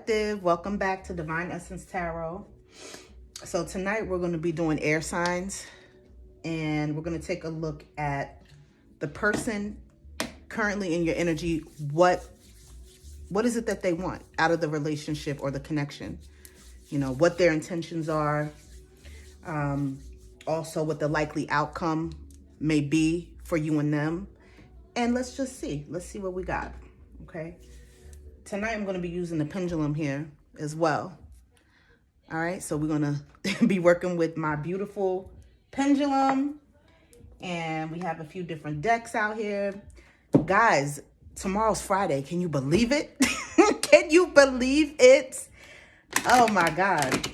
Collective, welcome back to Divine Essence Tarot. So tonight we're going to be doing air signs, and we're going to take a look at the person currently in your energy. What is it that they want out of the relationship or the connection? You know, what their intentions are. Also what the likely outcome may be for you and them. And let's just see. Let's see what we got. Okay. Tonight I'm going to be using the pendulum here as well. All right. So we're going to be working with my beautiful pendulum. And we have a few different decks out here. Guys, tomorrow's Friday. Can you believe it? Can you believe it? Oh my God.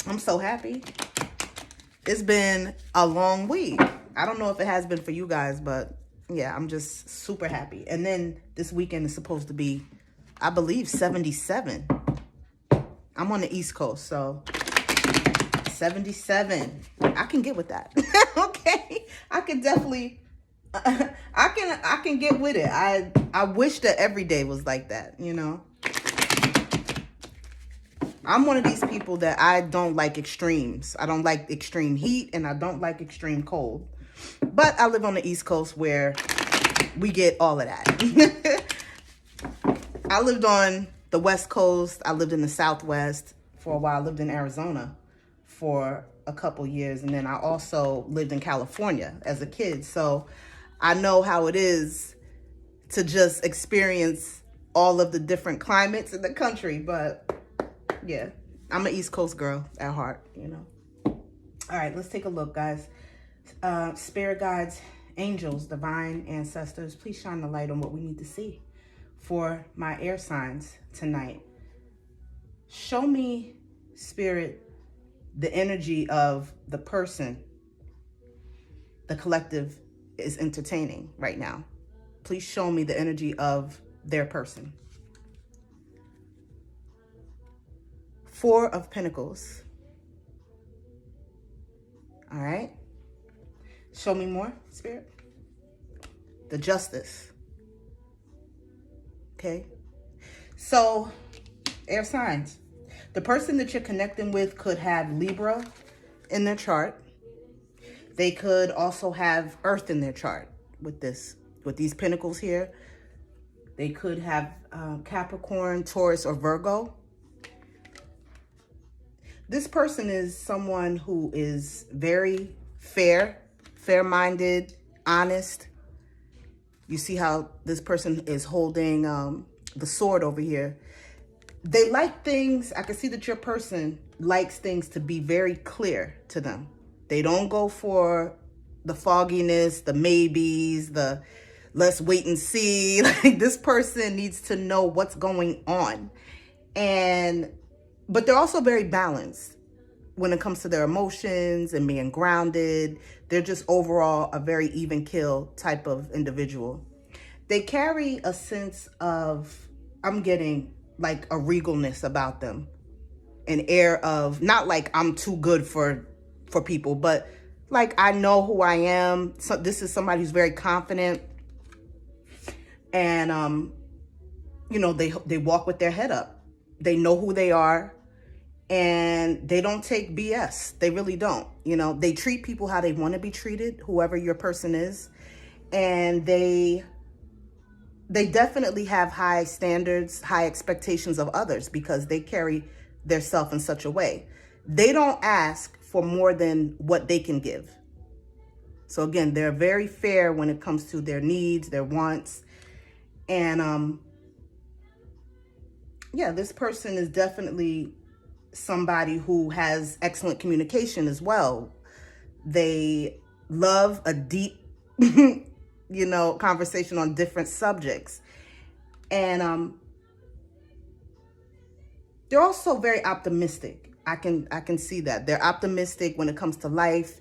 I'm so happy. It's been a long week. I don't know if it has been for you guys, but yeah, I'm just super happy. And then this weekend is supposed to be, I believe, 77. I'm on the East Coast, so 77. I can get with that. Okay. I can definitely, I can get with it. I wish that every day was like that, you know. I'm one of these people that I don't like extremes. I don't like extreme heat and I don't like extreme cold. But I live on the East Coast where we get all of that. I lived on the West Coast. I lived in the Southwest for a while. I lived in Arizona for a couple years. And then I also lived in California as a kid. So I know how it is to just experience all of the different climates in the country. But yeah, I'm an East Coast girl at heart, you know. All right, let's take a look, guys. Spirit guides, angels, divine ancestors, please shine the light on what we need to see for my air signs tonight. Show me, Spirit, the energy of the person the collective is entertaining right now. Please show me the energy of their person. Four of Pentacles. All right. Show me more, Spirit. The Justice. Okay. So, air signs. The person that you're connecting with could have Libra in their chart. They could also have Earth in their chart with these Pentacles here. They could have Capricorn, Taurus, or Virgo. This person is someone who is very fair-minded, honest. You see how this person is holding the sword over here. They like things, I can see that your person likes things to be very clear to them. They don't go for the fogginess, the maybes, the let's wait and see. Like, this person needs to know what's going on. But they're also very balanced when it comes to their emotions and being grounded. They're just overall a very even keel type of individual. They carry a sense of, I'm getting like a regalness about them. An air of, not like I'm too good for people, but like I know who I am. So this is somebody who's very confident. And, you know, they walk with their head up. They know who they are. And they don't take BS. They really don't. You know, they treat people how they want to be treated, whoever your person is. And they definitely have high standards, high expectations of others because they carry their self in such a way. They don't ask for more than what they can give. So again, they're very fair when it comes to their needs, their wants. And yeah, this person is definitely somebody who has excellent communication as well. They love a deep, you know, conversation on different subjects. And they're also very optimistic. I can see that. They're optimistic when it comes to life.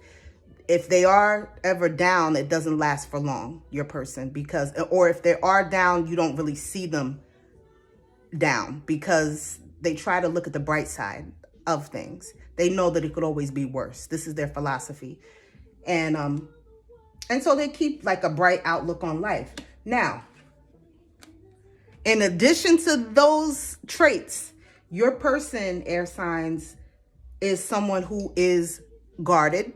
If they are ever down, it doesn't last for long, your person, or if they are down, you don't really see them down because they try to look at the bright side of things. They know that it could always be worse. This is their philosophy. And so they keep like a bright outlook on life. Now, in addition to those traits, Your person, air signs, is someone who is guarded.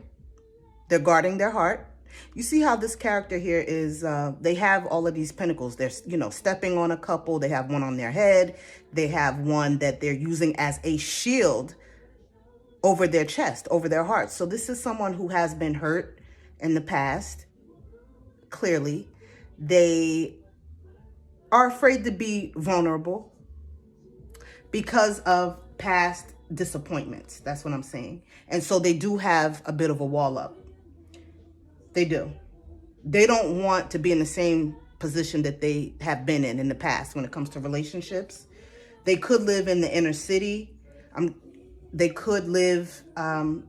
They're guarding their heart. You see how this character here is, they have all of these pentacles. They're, you know, stepping on a couple. They have one on their head. They have one that they're using as a shield over their chest, over their heart. So this is someone who has been hurt in the past. Clearly, they are afraid to be vulnerable because of past disappointments. That's what I'm saying. And so they do have a bit of a wall up. They do. They don't want to be in the same position that they have been in the past when it comes to relationships. They could live in the inner city. They could live in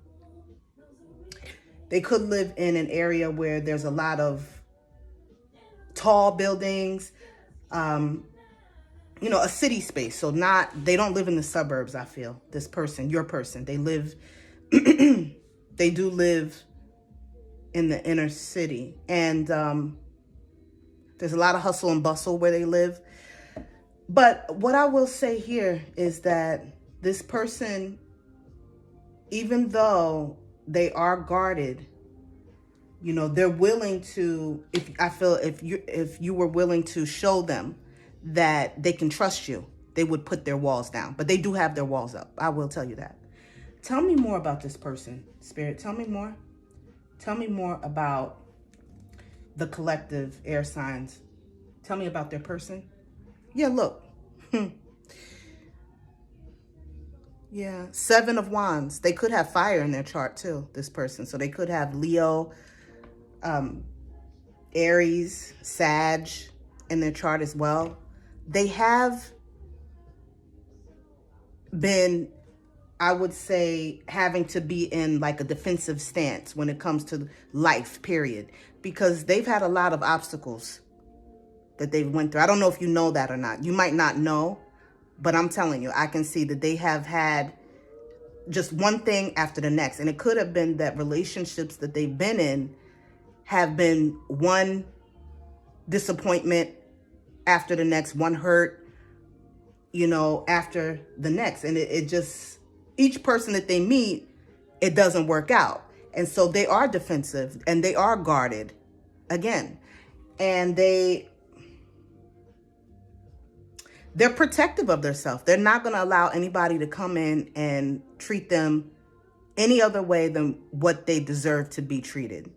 an area where there's a lot of tall buildings, you know, a city space. So they don't live in the suburbs, I feel. This person, your person, they do live in the inner city. And there's a lot of hustle and bustle where they live. But what I will say here is that this person, even though they are guarded, you know, they're willing to, if you were willing to show them that they can trust you, they would put their walls down. But they do have their walls up. I will tell you that. Tell me more about this person, Spirit. Tell me more. Tell me more about the collective air signs. Tell me about their person. Yeah, look. Yeah, 7 of Wands. They could have fire in their chart too, this person. So they could have Leo, Aries, Sag in their chart as well. They have been, I would say, having to be in like a defensive stance when it comes to life, period. Because they've had a lot of obstacles that they've went through. I don't know if you know that or not. You might not know, but I'm telling you, I can see that they have had just one thing after the next. And it could have been that relationships that they've been in have been one disappointment after the next, one hurt, you know, after the next. And it just, each person that they meet, it doesn't work out. And so they are defensive and they are guarded again. And they're protective of themselves. They're not going to allow anybody to come in and treat them any other way than what they deserve to be treated.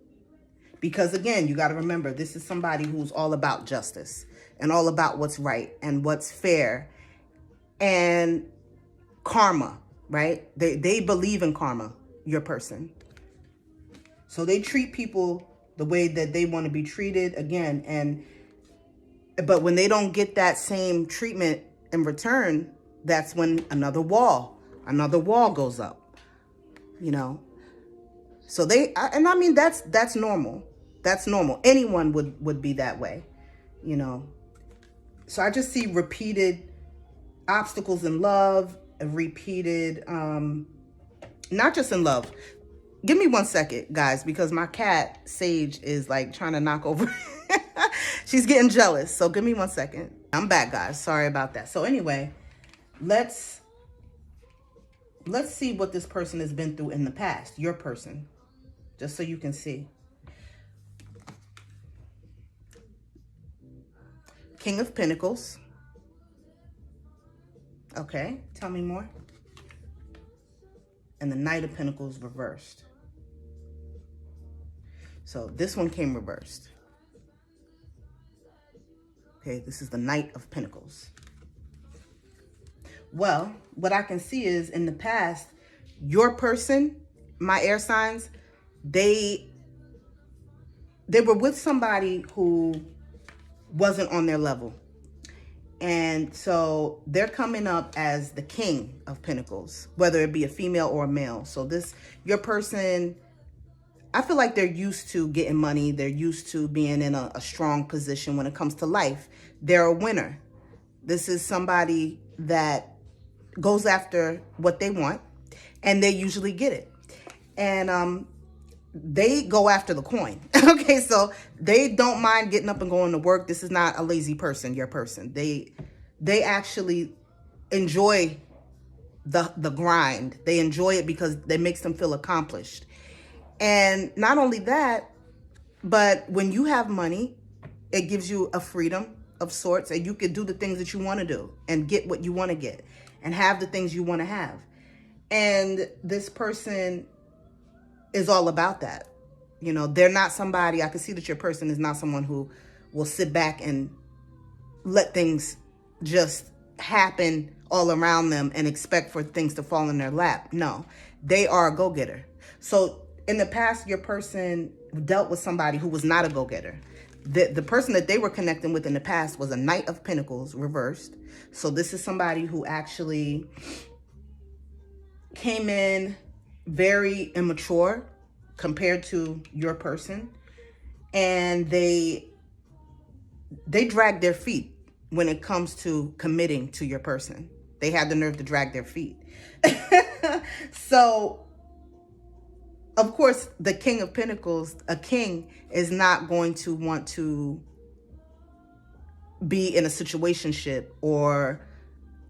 Because again, you got to remember, this is somebody who's all about justice and all about what's right and what's fair and karma, right? They believe in karma, your person. So they treat people the way that they want to be treated again. But when they don't get that same treatment in return, that's when another wall goes up, you know? So I mean, that's normal. That's normal. Anyone would be that way, you know? So I just see repeated obstacles in love, repeated, not just in love. Give me 1 second, guys, because my cat, Sage, is like trying to knock over. She's getting jealous. So give me 1 second. I'm back, guys. Sorry about that. So anyway, let's see what this person has been through in the past. Your person. Just so you can see. King of Pentacles. Okay. Tell me more. And the Knight of Pentacles reversed. So this one came reversed. Okay, this is the Knight of Pentacles. Well, what I can see is in the past, your person, my air signs, they were with somebody who wasn't on their level. And so they're coming up as the King of Pentacles, whether it be a female or a male. So your person, I feel like they're used to getting money. They're used to being in a strong position when it comes to life. They're a winner. This is somebody that goes after what they want, and they usually get it. And they go after the coin. Okay, so they don't mind getting up and going to work. This is not a lazy person, your person. They actually enjoy the grind. They enjoy it because it makes them feel accomplished. And not only that, but when you have money, it gives you a freedom of sorts, and you can do the things that you want to do and get what you want to get and have the things you want to have. And this person is all about that. You know, they're not somebody, I can see that your person is not someone who will sit back and let things just happen all around them and expect for things to fall in their lap. No, they are a go-getter. So in the past, your person dealt with somebody who was not a go-getter. The person that they were connecting with in the past was a Knight of Pentacles reversed. So this is somebody who actually came in very immature compared to your person. And they drag their feet when it comes to committing to your person. They had the nerve to drag their feet. So, of course, the King of Pentacles, a king, is not going to want to be in a situationship or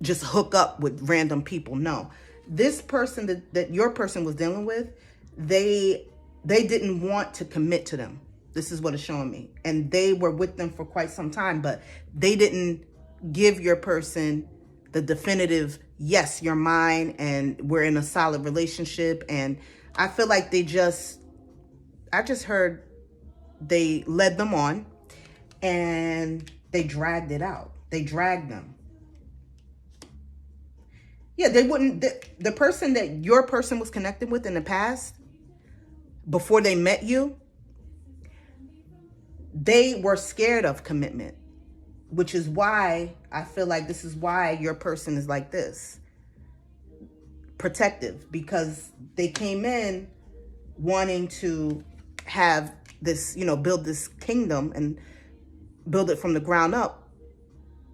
just hook up with random people. No. This person that your person was dealing with, they didn't want to commit to them. This is what it's showing me. And they were with them for quite some time, but they didn't give your person the definitive, yes, you're mine and we're in a solid relationship. And I feel like I just heard they led them on and they dragged it out. They dragged them. Yeah, they wouldn't, the person that your person was connected with in the past, before they met you, they were scared of commitment, which is why I feel like this is why your person is like this. Protective, because they came in wanting to have this, you know, build this kingdom and build it from the ground up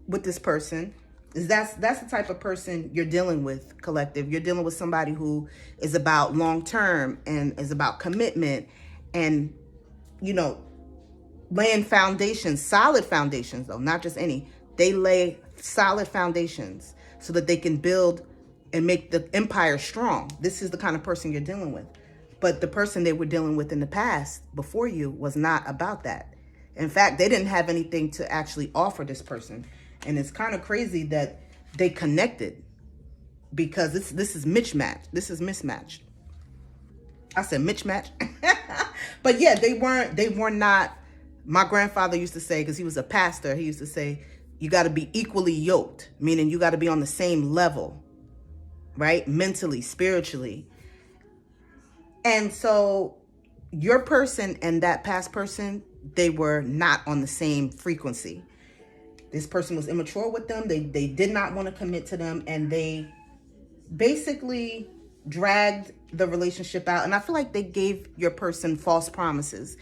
with this person. That's the type of person you're dealing with, collective. You're dealing with somebody who is about long term and is about commitment and, you know, laying foundations, solid foundations though, not just any. They lay solid foundations so that they can build and make the empire strong. This is the kind of person you're dealing with. But the person they were dealing with in the past before you was not about that. In fact, they didn't have anything to actually offer this person. And it's kind of crazy that they connected, because this is mismatched. This is mismatched. I said mismatched. But yeah, they were not. My grandfather used to say, because he was a pastor, he used to say, you got to be equally yoked, meaning you got to be on the same level, right? Mentally, spiritually. And so your person and that past person, they were not on the same frequency. This person was immature with them. They did not want to commit to them. And they basically dragged the relationship out. And I feel like they gave your person false promises.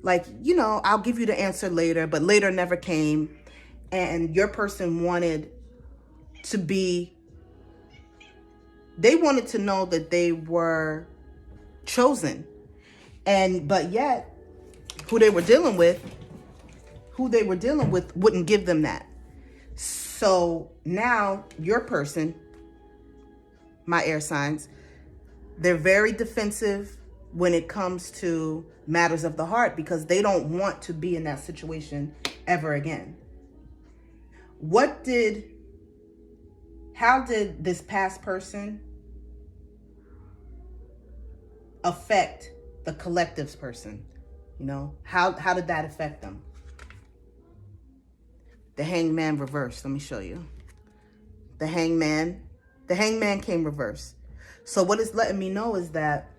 Like, you know, I'll give you the answer later, but later never came. And your person wanted to be, they wanted to know that they were chosen. But yet, who they were dealing with wouldn't give them that. So now your person, my air signs, they're very defensive when it comes to matters of the heart, because they don't want to be in that situation ever again. How did this past person affect the collective's person? You know, how did that affect them? The Hangman reversed. Let me show you. The Hangman came reversed. So what it's letting me know is that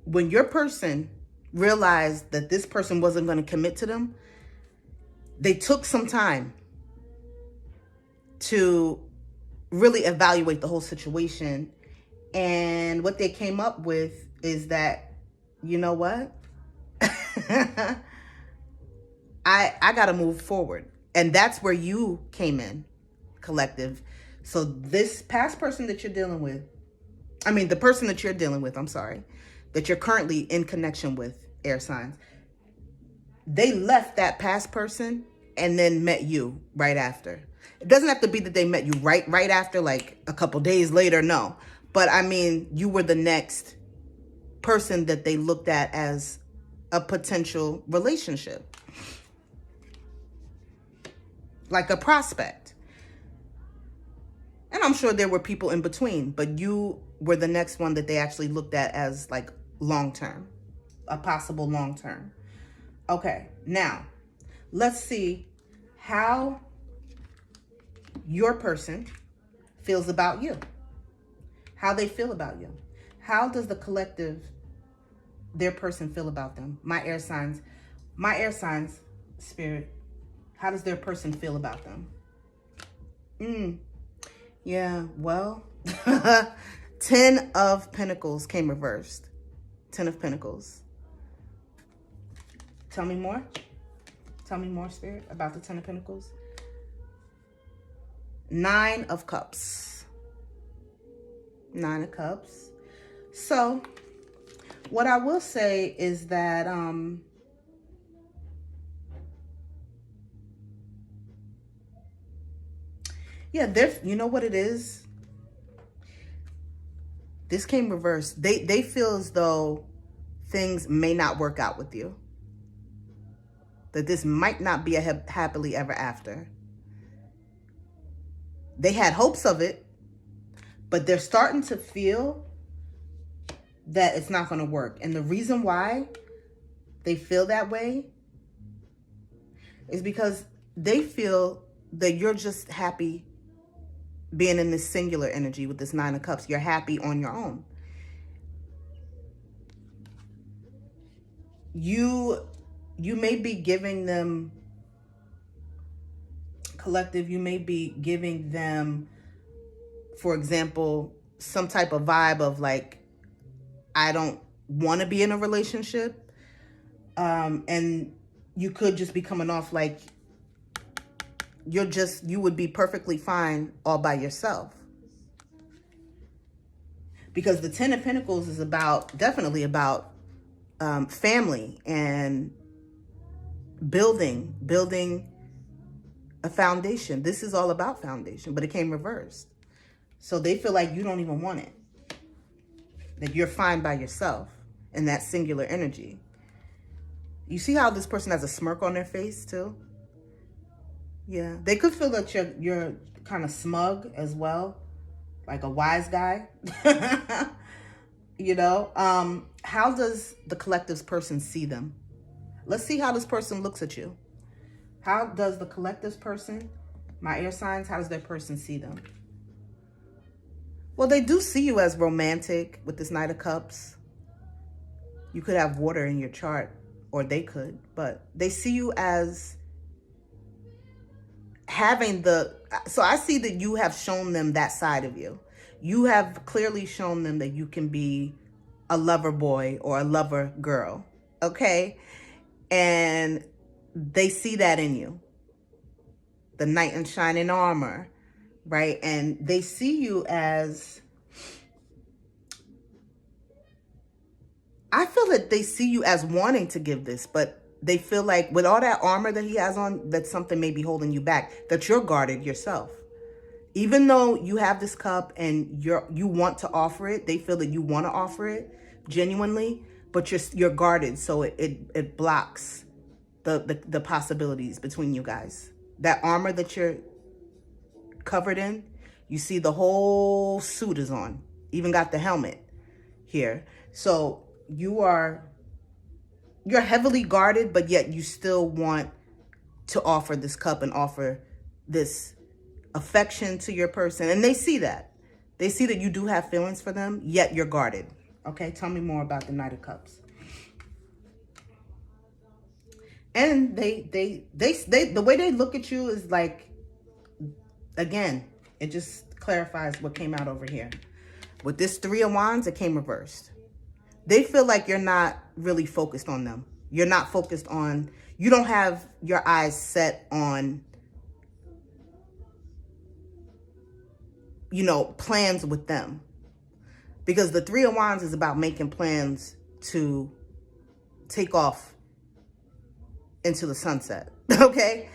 when your person realized that this person wasn't going to commit to them, they took some time to really evaluate the whole situation. And what they came up with is that, you know what? I got to move forward. And that's where you came in, collective. So this past person that you're dealing with, the person that you're dealing with, that you're currently in connection with, air signs, they left that past person and then met you right after. It doesn't have to be that they met you right after, like a couple days later, no. But I mean, you were the next person that they looked at as a potential relationship. Like a prospect. And I'm sure there were people in between, but you were the next one that they actually looked at as like long-term, a possible long-term. Okay, now let's see how your person feels about you. How they feel about you. How does the collective, their person, feel about them? My air signs, Spirit, how does their person feel about them? Yeah, well, 10 of Pentacles came reversed. 10 of Pentacles. Tell me more. Tell me more, Spirit, about the 10 of Pentacles. 9 of Cups. 9 of Cups. So, what I will say is that, yeah, you know what it is? This came reversed. They feel as though things may not work out with you. That this might not be a happily ever after. They had hopes of it, but they're starting to feel that it's not going to work. And the reason why they feel that way is because they feel that you're just happy being in this singular energy with this 9 of Cups. You're happy on your own. You may be giving them, collective, you may be giving them, for example, some type of vibe of like, I don't want to be in a relationship. And you could just be coming off like you would be perfectly fine all by yourself. Because the 10 of Pentacles is definitely about family and building a foundation. This is all about foundation, but it came reversed. So they feel like you don't even want it. That you're fine by yourself in that singular energy. You see how this person has a smirk on their face too? Yeah, they could feel that you're kind of smug as well, like a wise guy. You know, how does the collective's person see them? Let's see how this person looks at you. How does the collective's person, my air signs, how does their person see them? Well, they do see you as romantic with this Knight of Cups. You could have water in your chart, or they could, but they see you as having so I see that you have shown them that side of you. You have clearly shown them that you can be a lover boy or a lover girl, okay? And they see that in you. The knight in shining armor, right? And they see you as, I feel that they see you as wanting to give this, but they feel like with all that armor that he has on, that something may be holding you back, that you're guarded yourself. Even though you have this cup and you want to offer it, they feel that you want to offer it genuinely, but you're guarded, so it blocks the possibilities between you guys. That armor that you're covered in, you see the whole suit is on, even got the helmet here. So you're heavily guarded, but yet you still want to offer this cup and offer this affection to your person. And they see that. They see that you do have feelings for them, yet you're guarded. Okay, tell me more about the Knight of Cups. And the way they look at you is like, again, it just clarifies what came out over here. With this 3 of Wands, it came reversed. They feel like you're not really focused on them. You're not focused on, you don't have your eyes set on, you know, plans with them. Because the 3 of Wands is about making plans to take off into the sunset, okay?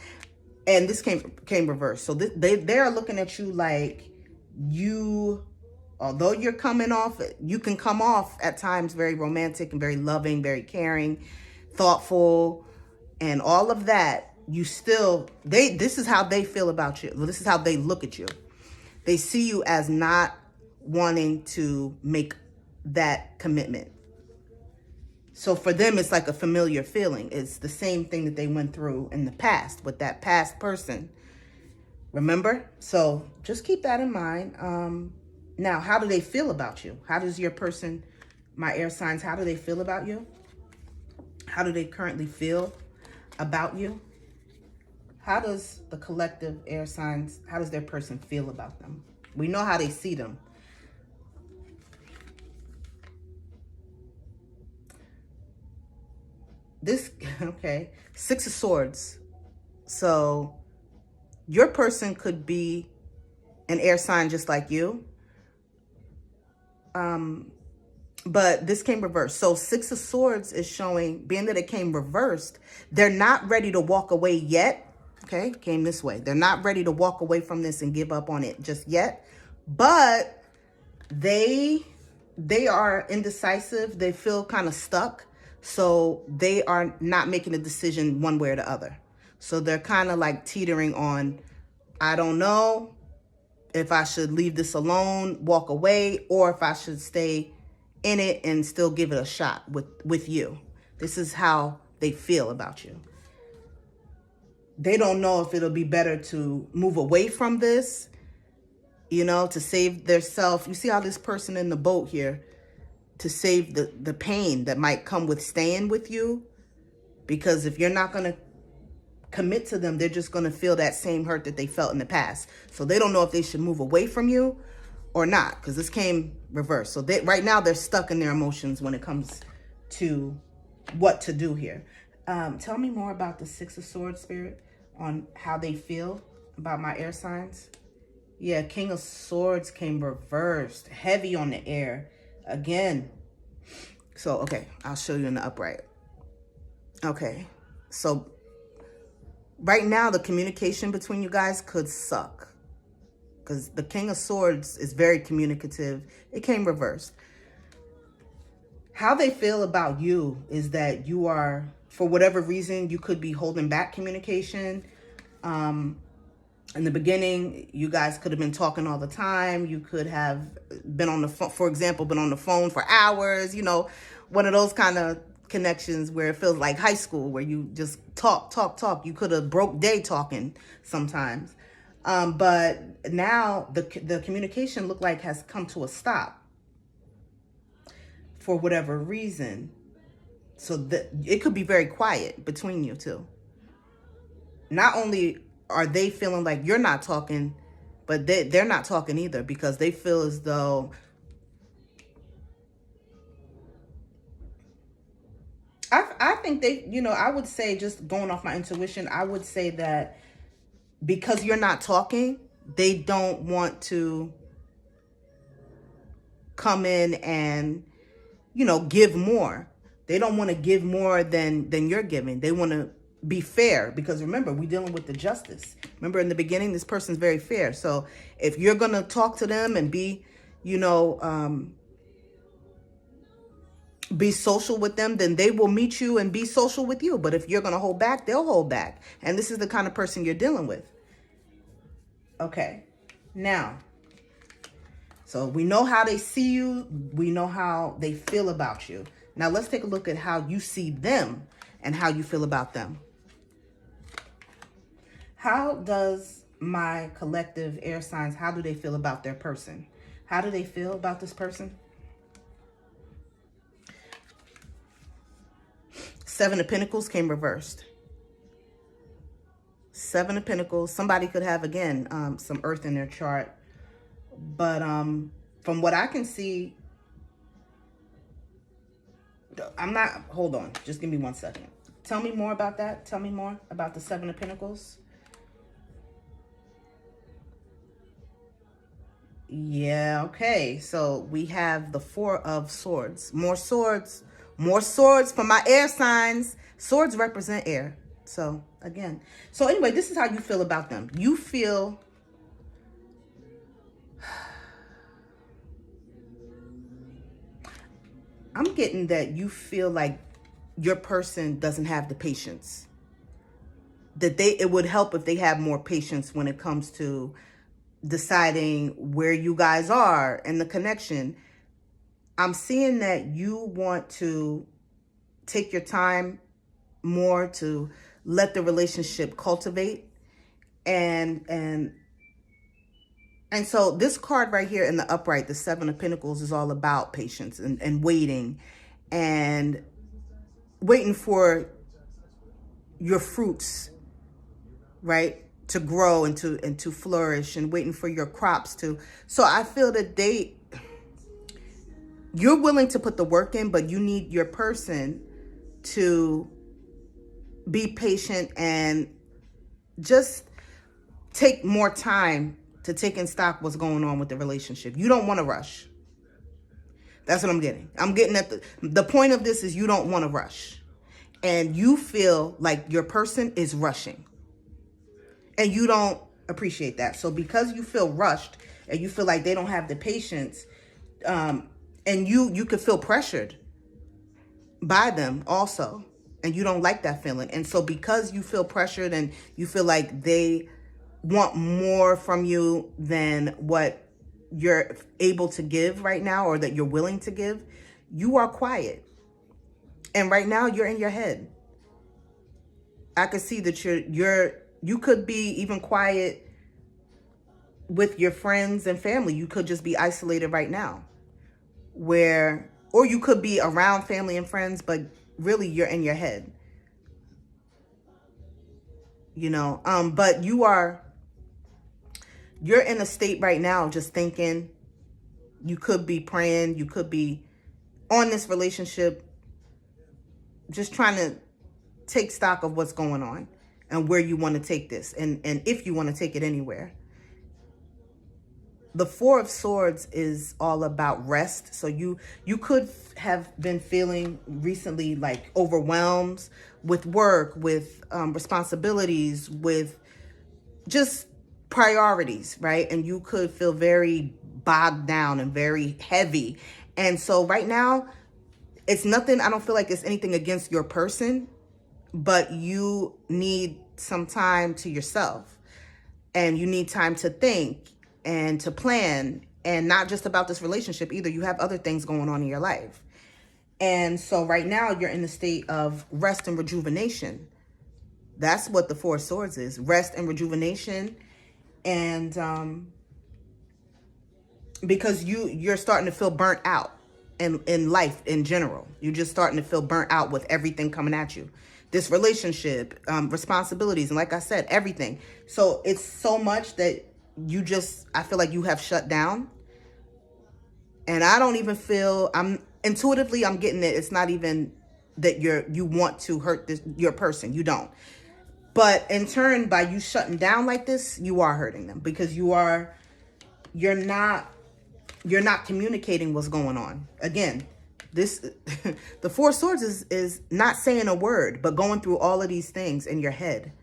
And this came reversed. So they are looking at you like you, although you're coming off, you can come off at times very romantic and very loving, very caring, thoughtful, and all of that. You still, this is how they feel about you. This is how they look at you. They see you as not wanting to make that commitment. So for them, it's like a familiar feeling. It's the same thing that they went through in the past with that past person. Remember? So just keep that in mind. Now, how do they feel about you? How does your person, my air signs, how do they feel about you? How do they currently feel about you? How does the collective air signs, how does their person feel about them? We know how they see them. This, okay, Six of Swords. So your person could be an air sign just like you. But this came reversed. So Six of Swords is showing, being that it came reversed, they're not ready to walk away yet. Okay, came this way. They're not ready to walk away from this and give up on it just yet. But they are indecisive. They feel kind of stuck. So they are not making a decision one way or the other. So they're kind of like teetering on, I don't know if I should leave this alone, walk away, or if I should stay in it and still give it a shot with you. This is how they feel about you. They don't know if it'll be better to move away from this, you know, to save their self. You see how this person in the boat here, to save the pain that might come with staying with you. Because if you're not going to commit to them, they're just going to feel that same hurt that they felt in the past. So they don't know if they should move away from you or not, because this came reversed. So right now they're stuck in their emotions when it comes to what to do here. Tell me more about the Six of Swords, Spirit, on how they feel about my air signs. Yeah, King of Swords came reversed, heavy on the air again. So, okay, I'll show you in the upright. Okay, so right now the communication between you guys could suck, because the King of Swords is very communicative. It came reversed. How they feel about you is that you are, for whatever reason, you could be holding back communication. In the beginning, you guys could have been talking all the time. You could have been on the phone, for example, been on the phone for hours, you know, one of those kind of connections where it feels like high school, where you just talk. You could have broke day talking sometimes. But now the communication looked like has come to a stop for whatever reason. So it could be very quiet between you two. Not only are they feeling like you're not talking, but they're not talking either, because they feel as though I think they, you know, I would say, just going off my intuition, I would say that because you're not talking, they don't want to come in and, you know, give more. They don't want to give more than you're giving. They want to be fair, because remember, we're dealing with the justice. Remember, in the beginning, this person's very fair. So if you're going to talk to them and be, you know, be social with them, then they will meet you and be social with you. But if you're going to hold back, they'll hold back. And this is the kind of person you're dealing with. Okay. Now, so we know how they see you. We know how they feel about you. Now let's take a look at how you see them and how you feel about them. How does my collective air signs, how do they feel about their person? How do they feel about this person? Seven of Pentacles came reversed. Seven of Pentacles. Somebody could have, again, some earth in their chart. But from what I can see, I'm not, hold on. Just give me 1 second. Tell me more about that. Tell me more about the Seven of Pentacles. Yeah, okay. So we have the Four of Swords. More swords. More swords for my air signs. Swords represent air. So again, so anyway, this is how you feel about them. You feel I'm getting that you feel like your person doesn't have the patience. That it would help if they have more patience when it comes to deciding where you guys are and the connection. I'm seeing that you want to take your time more to let the relationship cultivate. And so this card right here in the upright, the Seven of Pentacles, is all about patience and waiting for your fruits, right, to grow and to flourish, and waiting for your crops to. So I feel that you're willing to put the work in, but you need your person to be patient and just take more time to take in stock what's going on with the relationship. You don't want to rush. That's what I'm getting. I'm getting at the point of this is you don't want to rush. And you feel like your person is rushing. And you don't appreciate that. So because you feel rushed and you feel like they don't have the patience, and you could feel pressured by them also. And you don't like that feeling. And so because you feel pressured and you feel like they want more from you than what you're able to give right now, or that you're willing to give, you are quiet. And right now you're in your head. I could see that you could be even quiet with your friends and family. You could just be isolated right now, or you could be around family and friends, but really you're in your head, but you're in a state right now just thinking. You could be praying, you could be on this relationship, just trying to take stock of what's going on and where you want to take this, and if you want to take it anywhere. The Four of Swords is all about rest. So you could have been feeling recently like overwhelmed with work, with responsibilities, with just priorities, right? And you could feel very bogged down and very heavy. And so right now, it's nothing, I don't feel like it's anything against your person, but you need some time to yourself, and you need time to think and to plan, and not just about this relationship either. You have other things going on in your life. And so right now you're in the state of rest and rejuvenation. That's what the Four of Swords is, rest and rejuvenation. And because you're starting to feel burnt out in life in general. You're just starting to feel burnt out with everything coming at you. This relationship, responsibilities, and like I said, everything. So it's so much that I feel like you have shut down. And I don't even feel, I'm getting it. It's not even that you want to hurt your person. You don't. But in turn, by you shutting down like this, you are hurting them, because you're not communicating what's going on. Again, the Four of Swords is not saying a word, but going through all of these things in your head.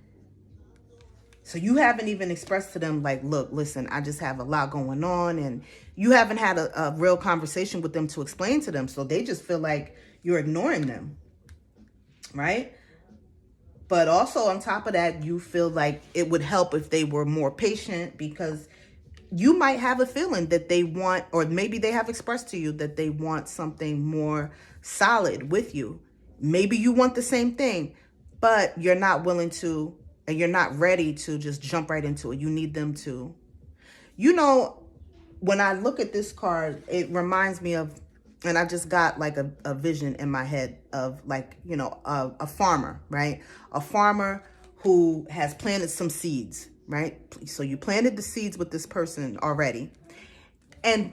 So you haven't even expressed to them like, look, listen, I just have a lot going on, and you haven't had a real conversation with them to explain to them. So they just feel like you're ignoring them, right? But also on top of that, you feel like it would help if they were more patient, because you might have a feeling that they want, or maybe they have expressed to you that they want something more solid with you. Maybe you want the same thing, but you're not willing to, and you're not ready to just jump right into it. You need them to, when I look at this card, it reminds me of, and I just got like a vision in my head of like, a farmer, right? A farmer who has planted some seeds, right? So you planted the seeds with this person already. And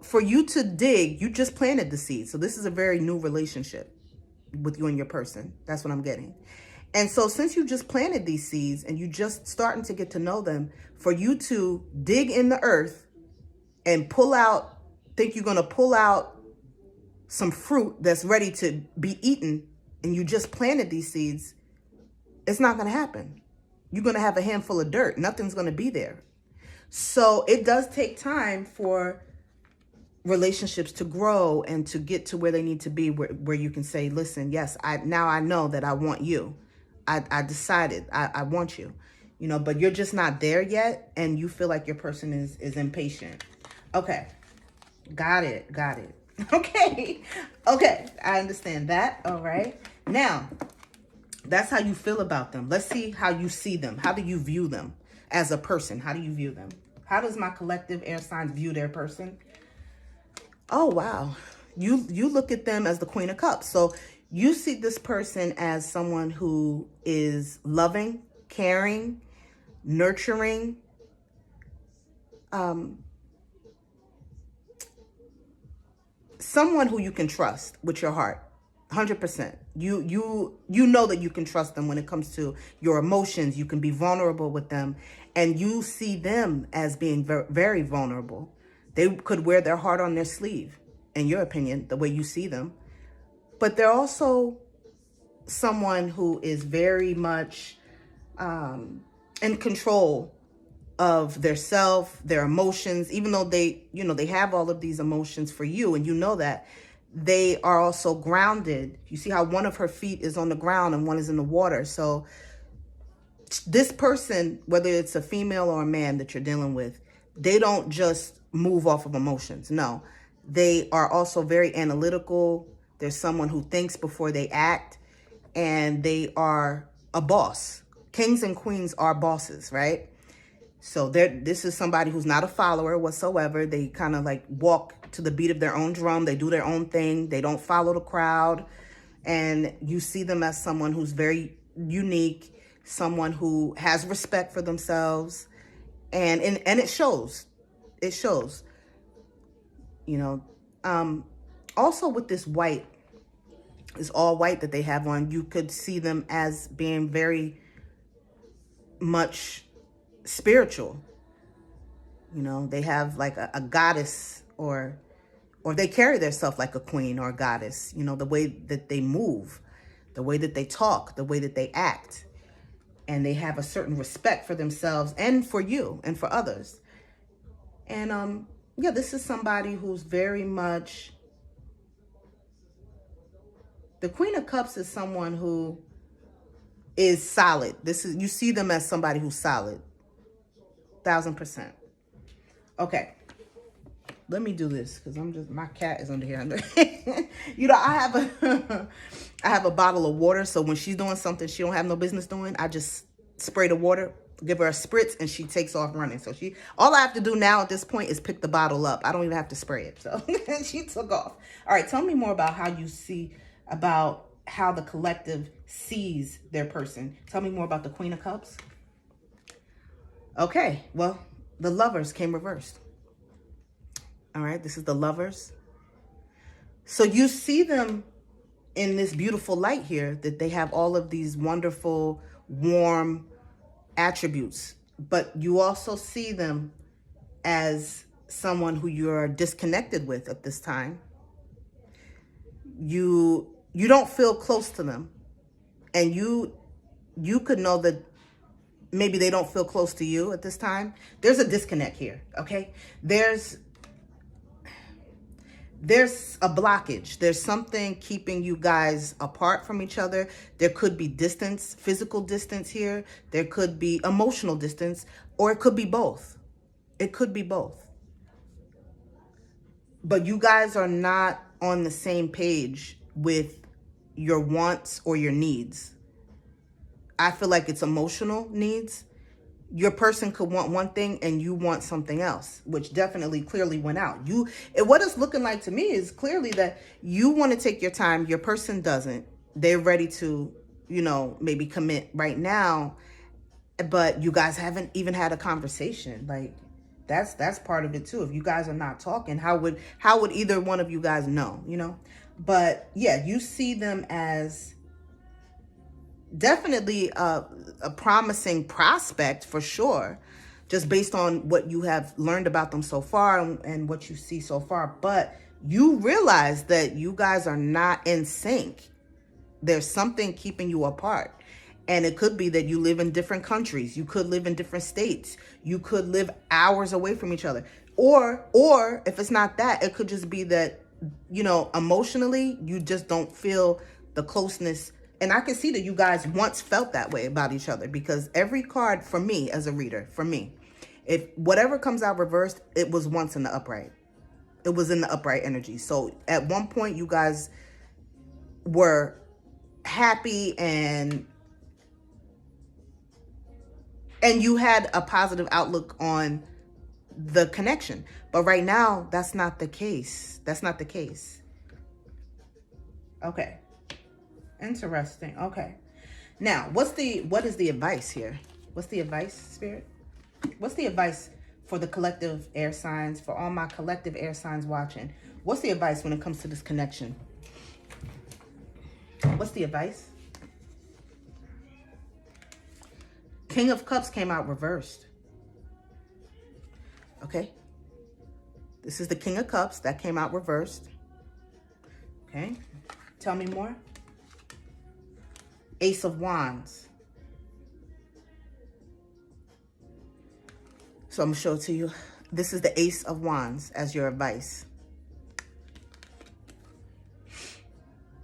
for you to dig, you just planted the seeds. So this is a very new relationship with you and your person. That's what I'm getting. And so since you just planted these seeds and you just starting to get to know them, for you to dig in the earth and think you're going to pull out some fruit that's ready to be eaten, and you just planted these seeds, It's not going to happen. You're going to have a handful of dirt. Nothing's going to be there. So it does take time for relationships to grow and to get to where they need to be, where you can say, listen, yes, now I know that I want you. I decided I want you, but you're just not there yet. And you feel like your person is impatient. Okay. Got it. Okay. I understand that. All right. Now, that's how you feel about them. Let's see how you see them. How do you view them as a person? How do you view them? How does my collective air signs view their person? Oh, wow. You look at them as the Queen of Cups. So you see this person as someone who is loving, caring, nurturing, someone who you can trust with your heart. 100%. You know that you can trust them when it comes to your emotions. You can be vulnerable with them, and you see them as being very, very vulnerable. They could wear their heart on their sleeve, in your opinion, the way you see them. But they're also someone who is very much in control of their self, their emotions, even though they have all of these emotions for you, and you know that. They are also grounded. You see how one of her feet is on the ground and one is in the water. So this person, whether it's a female or a man that you're dealing with, they don't just move off of emotions. No, they are also very analytical. There's someone who thinks before they act, and they are a boss. Kings and queens are bosses, right? So this is somebody who's not a follower whatsoever. They kind of like walk to the beat of their own drum. They do their own thing. They don't follow the crowd. And you see them as someone who's very unique, someone who has respect for themselves. And it shows. It shows. Also with this white, this all white that they have on, you could see them as being very much spiritual. They have like a goddess, or they carry themselves like a queen or a goddess. The way that they move, the way that they talk, the way that they act, and they have a certain respect for themselves and for you and for others. And yeah, this is somebody who's very much, the Queen of Cups is someone who is solid. You see them as somebody who's solid. 1000%. Okay. Let me do this because my cat is under here. I have a bottle of water. So when she's doing something she don't have no business doing, I just spray the water, give her a spritz, and she takes off running. So all I have to do now at this point is pick the bottle up. I don't even have to spray it. So she took off. All right. Tell me more about how the collective sees their person. Tell me more about the Queen of Cups. Okay. Well, the Lovers came reversed. All right, this is the Lovers. So you see them in this beautiful light here, that they have all of these wonderful, warm attributes. But you also see them as someone who you're disconnected with at this time. You don't feel close to them. And you could know that maybe they don't feel close to you at this time. There's a disconnect here, okay? There's a blockage. There's something keeping you guys apart from each other. There could be distance, physical distance here. There could be emotional distance, or it could be both. It could be both. But you guys are not on the same page with your wants or your needs. I feel like it's emotional needs. Your person could want one thing and you want something else, which definitely clearly went out. What it's looking like to me is clearly that you want to take your time. Your person doesn't. They're ready to, maybe commit right now, but you guys haven't even had a conversation. Like that's part of it too. If you guys are not talking, how would either one of you guys know, But yeah, you see them as definitely a promising prospect for sure, just based on what you have learned about them so far and what you see so far. But you realize that you guys are not in sync. There's something keeping you apart. And it could be that you live in different countries. You could live in different states. You could live hours away from each other. Or if it's not that, it could just be that, you know, emotionally, you just don't feel the closeness. And I can see that you guys once felt that way about each other, because every card for me as a reader, for me, if whatever comes out reversed, it was once in the upright. It was in the upright energy. So at one point, you guys were happy and you had a positive outlook on the connection. But right now, that's not the case. That's not the case. Okay. Interesting. Okay. Now, what is the advice here? What's the advice, Spirit? What's the advice for the collective air signs, for all my collective air signs watching? What's the advice when it comes to this connection? What's the advice? King of Cups came out reversed. Okay. This is the King of Cups that came out reversed. Okay. Tell me more. Ace of Wands. So I'm going to show it to you. This is the Ace of Wands as your advice.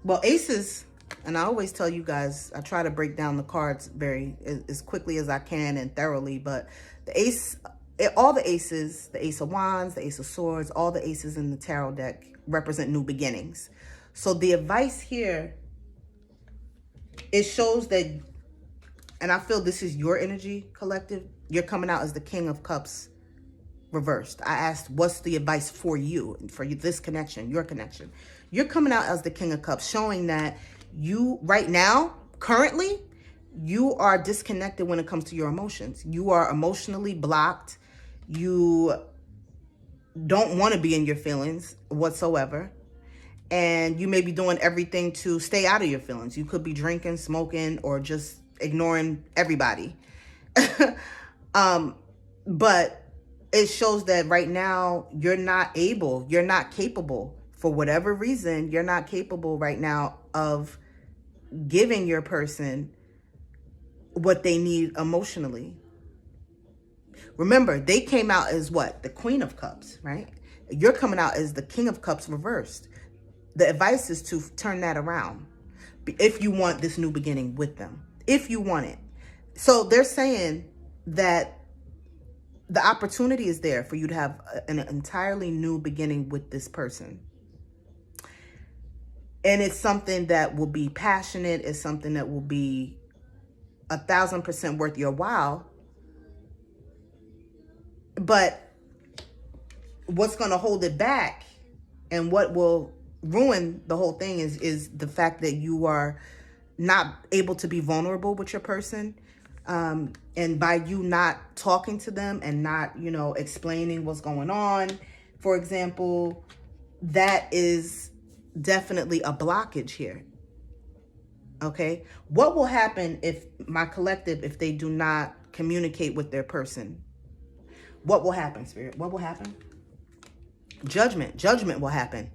Well, aces, and I always tell you guys, I try to break down the cards as quickly as I can and thoroughly, but the ace, all the aces, the Ace of Wands, the Ace of Swords, all the aces in the tarot deck represent new beginnings. So the advice here, it shows that, and I feel this is your energy, collective. You're coming out as the King of Cups reversed. I asked, what's the advice for you, this connection, your connection? You're coming out as the King of Cups, showing that you, right now, currently, you are disconnected when it comes to your emotions. You are emotionally blocked. You don't want to be in your feelings whatsoever. And you may be doing everything to stay out of your feelings. You could be drinking, smoking, or just ignoring everybody. But it shows that right now you're not capable, for whatever reason, you're not capable right now of giving your person what they need emotionally. Remember, they came out as what? The Queen of Cups, right? You're coming out as the King of Cups reversed. The advice is to turn that around if you want this new beginning with them, if you want it. So they're saying that the opportunity is there for you to have an entirely new beginning with this person. And it's something that will be passionate. It's something that will be 1,000% worth your while. But what's going to hold it back and what will ruin the whole thing is the fact that you are not able to be vulnerable with your person. And by you not talking to them and not, you know, explaining what's going on, for example, that is definitely a blockage here. Okay. What will happen if my collective, if they do not communicate with their person? What will happen, Spirit? What will happen? Judgment. Judgment will happen.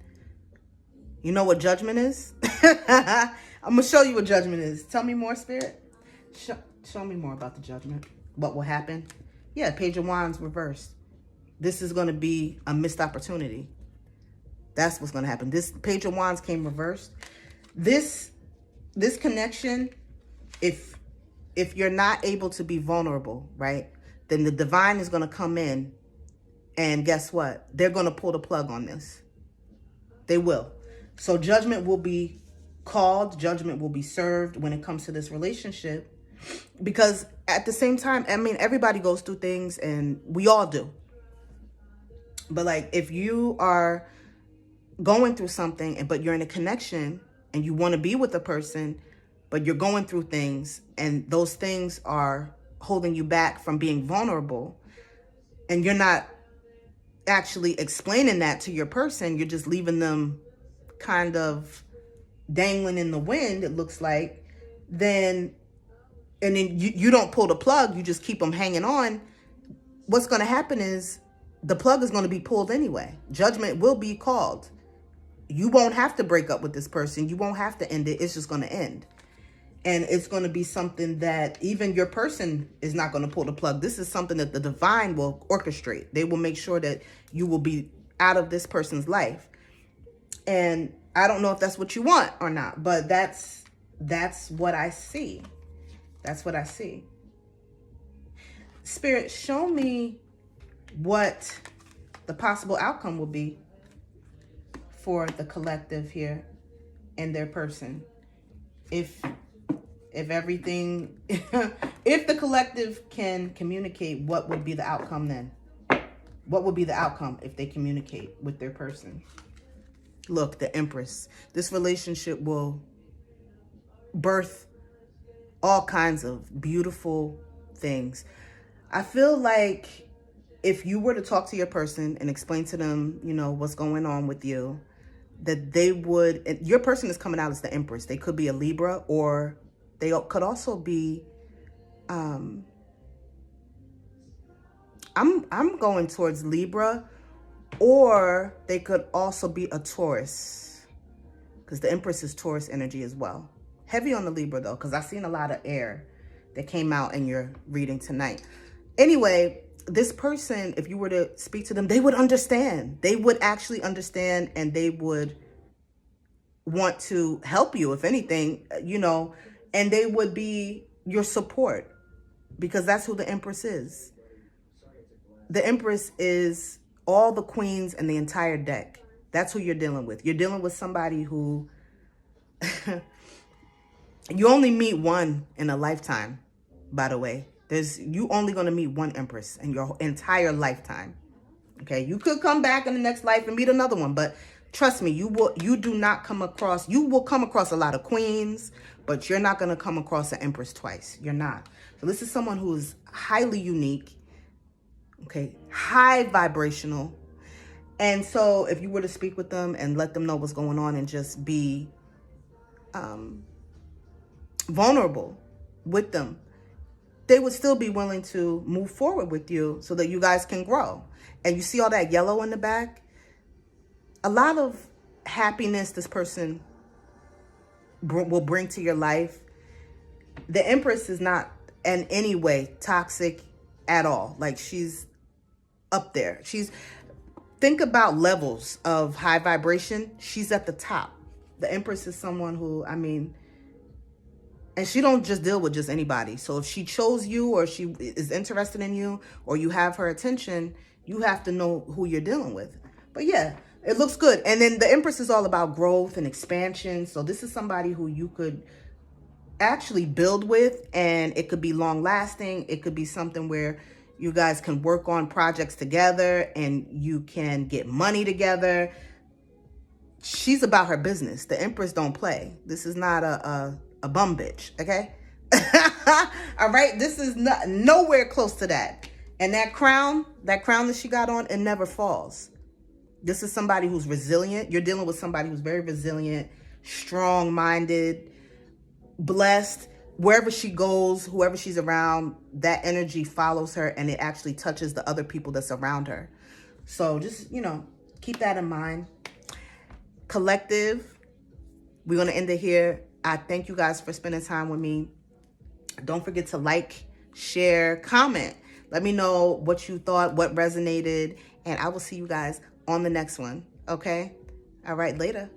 You know what judgment is? I'm going to show you what judgment is. Tell me more, Spirit. Show me more about the judgment. What will happen? Yeah, Page of Wands reversed. This is going to be a missed opportunity. That's what's going to happen. This Page of Wands came reversed. This connection, if you're not able to be vulnerable, right, then the divine is going to come in, and guess what? They're going to pull the plug on this. They will. So judgment will be called. Judgment will be served when it comes to this relationship. Because at the same time, I mean, everybody goes through things, and we all do. But like, if you are going through something, but you're in a connection and you want to be with a person, but you're going through things and those things are holding you back from being vulnerable, and you're not actually explaining that to your person, you're just leaving them kind of dangling in the wind, it looks like, then you don't pull the plug, you just keep them hanging on. What's going to happen is the plug is going to be pulled anyway. Judgment will be called. You won't have to break up with this person. You won't have to end it. It's just going to end. And it's going to be something that even your person is not going to pull the plug. This is something that the divine will orchestrate. They will make sure that you will be out of this person's life. And I don't know if that's what you want or not, but that's what I see. That's what I see. Spirit, show me what the possible outcome will be for the collective here and their person. If everything, if the collective can communicate, what would be the outcome then? What would be the outcome if they communicate with their person? Look, the Empress. This relationship will birth all kinds of beautiful things. I feel like if you were to talk to your person and explain to them, you know, what's going on with you, that they would, and your person is coming out as the Empress. They could be a Libra, or they could also be, I'm going towards Libra, or they could also be a Taurus, because the Empress is Taurus energy as well. Heavy on the Libra though, because I've seen a lot of air that came out in your reading tonight. Anyway, this person, if you were to speak to them, they would understand. They would actually understand, and they would want to help you, if anything, you know, and they would be your support, because that's who the Empress is. The Empress is all the queens and the entire deck. That's who you're dealing with. You're dealing with somebody who you only meet one in a lifetime, by the way. You only going to meet one Empress in your entire lifetime. Okay, you could come back in the next life and meet another one, but trust me, you will come across a lot of queens, but you're not going to come across an Empress twice. You're not. So this is someone who is highly unique, okay, high vibrational. And so if you were to speak with them and let them know what's going on and just be vulnerable with them, they would still be willing to move forward with you so that you guys can grow. And you see all that yellow in the back? A lot of happiness this person will bring to your life. The Empress is not in any way toxic at all. Like, she's up there. Think about levels of high vibration. She's at the top. The Empress is someone who, I mean, and she don't just deal with just anybody. So if she chose you, or she is interested in you, or you have her attention, you have to know who you're dealing with. But yeah, it looks good. And then the Empress is all about growth and expansion. So this is somebody who you could actually build with, and it could be long lasting. It could be something where you guys can work on projects together and you can get money together. She's about her business. The Empress don't play. This is not a bum bitch, okay? All right, this is nowhere close to that. And that crown that she got on, it never falls. This is somebody who's resilient. You're dealing with somebody who's very resilient, strong-minded, blessed. Wherever she goes, whoever she's around, that energy follows her, and it actually touches the other people that's around her. So just, you know, keep that in mind. Collective, we're going to end it here. I thank you guys for spending time with me. Don't forget to like, share, comment. Let me know what you thought, what resonated, and I will see you guys on the next one. Okay? All right, later.